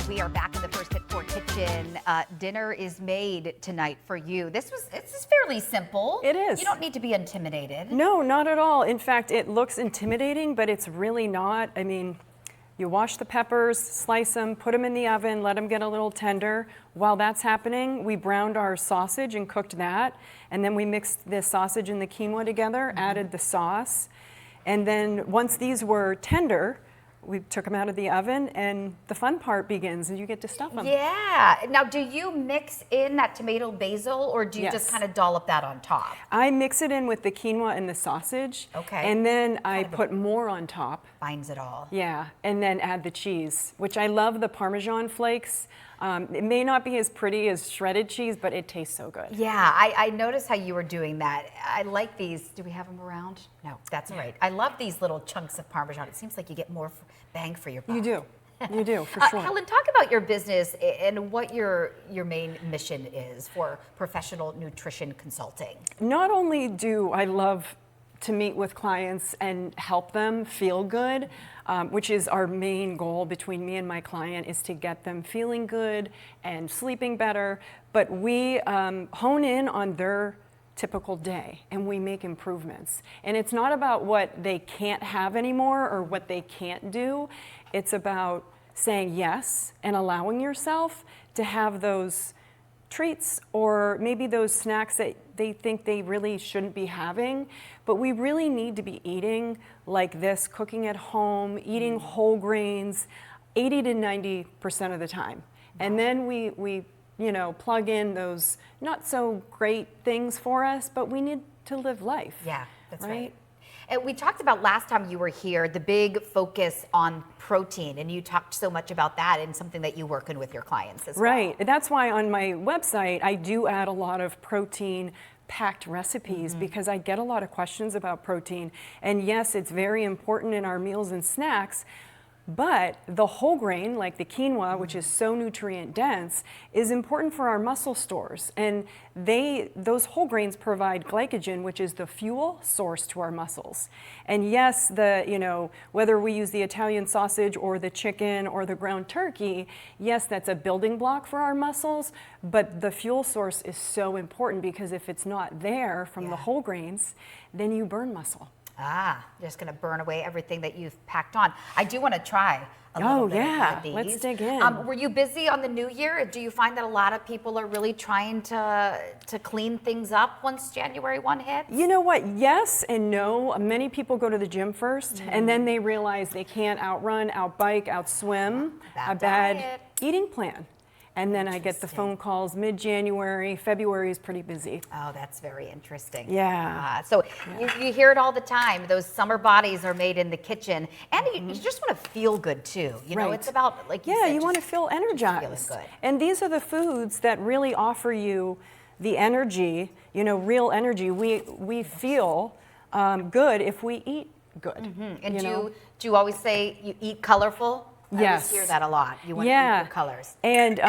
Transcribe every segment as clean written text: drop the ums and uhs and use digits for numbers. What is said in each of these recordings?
We are back in the First Hit 4 kitchen. Dinner is made tonight for you. This is fairly simple. It is. You don't need to be intimidated. No, not at all. In fact, it looks intimidating, but it's really not. I mean, you wash the peppers, slice them, put them in the oven, let them get a little tender. While that's happening, we browned our sausage and cooked that. And then we mixed the sausage and the quinoa together, added the sauce. And then once these were tender, we took them out of the oven, and the fun part begins, and you get to stuff them. Yeah. Now, do you mix in that tomato basil, or do you just kind of dollop that on top? I mix it in with the quinoa and the sausage. Okay. And then I put more on top. Binds it all. Yeah, and then add the cheese, which I love the Parmesan flakes. It may not be as pretty as shredded cheese, but it tastes so good. Yeah, I noticed how you were doing that. I like these. Do we have them around? No, that's all right. I love these little chunks of Parmesan. It seems like you get more bang for your buck. You do. You do, for sure. Helen, talk about your business and what your main mission is for professional nutrition consulting. Not only do I love to meet with clients and help them feel good, which is our main goal between me and my client, is to get them feeling good and sleeping better, but we hone in on their typical day and we make improvements. And it's not about what they can't have anymore or what they can't do. It's about saying yes and allowing yourself to have those treats or maybe those snacks that they think they really shouldn't be having. But we really need to be eating like this, cooking at home, eating whole grains 80 to 90% of the time. And then we plug in those not so great things for us, but we need to live life. Yeah, that's right. And we talked about last time you were here, the big focus on protein, and you talked so much about that and something that you work in with your clients as well. Right. That's why on my website, I do add a lot of protein packed recipes because I get a lot of questions about protein. And yes, it's very important in our meals and snacks, but the whole grain, like the quinoa, which is so nutrient dense, is important for our muscle stores. And those whole grains provide glycogen, which is the fuel source to our muscles. And yes, whether we use the Italian sausage or the chicken or the ground turkey, yes, that's a building block for our muscles, but the fuel source is so important because if it's not there from the whole grains, then you burn muscle. Ah, you're just going to burn away everything that you've packed on. I do want to try a little bit of these. Let's dig in. Were you busy on the new year? Do you find that a lot of people are really trying to clean things up once January 1 hits? You know what? Yes and no. Many people go to the gym first, and then they realize they can't outrun, outbike, outswim a bad eating plan. And then I get the phone calls mid-January. February is pretty busy. Oh, that's very interesting. Yeah. So you hear it all the time. Those summer bodies are made in the kitchen. And you just want to feel good, too. You know, it's about, like you said, you want to feel energized. Feeling good. And these are the foods that really offer you the energy, real energy. We feel good if we eat good. And do you always say you eat colorful? Yes. I always hear that a lot. You want to eat your colors. And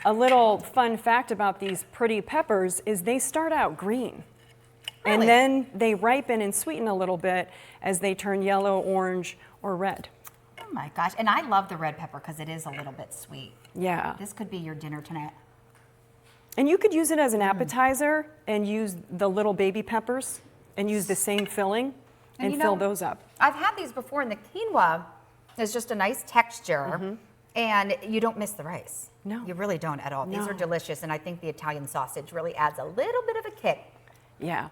a little fun fact about these pretty peppers is they start out green. Really? And then they ripen and sweeten a little bit as they turn yellow, orange, or red. Oh my gosh. And I love the red pepper because it is a little bit sweet. Yeah. This could be your dinner tonight. And you could use it as an appetizer and use the little baby peppers and use the same filling and fill those up. I've had these before, and the quinoa is just a nice texture, and you don't miss the rice. No. You really don't at all. No. These are delicious, and I think the Italian sausage really adds a little bit of a kick. Yeah.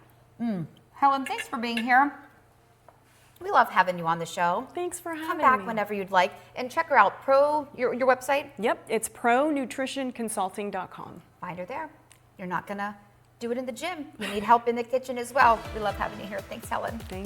Helen, thanks for being here. We love having you on the show. Thanks for having me. Come back whenever you'd like, and check her out, your website? Yep, it's pronutritionconsulting.com. Find her there. You're not going to do it in the gym. You need help in the kitchen as well. We love having you here. Thanks, Helen. Thanks.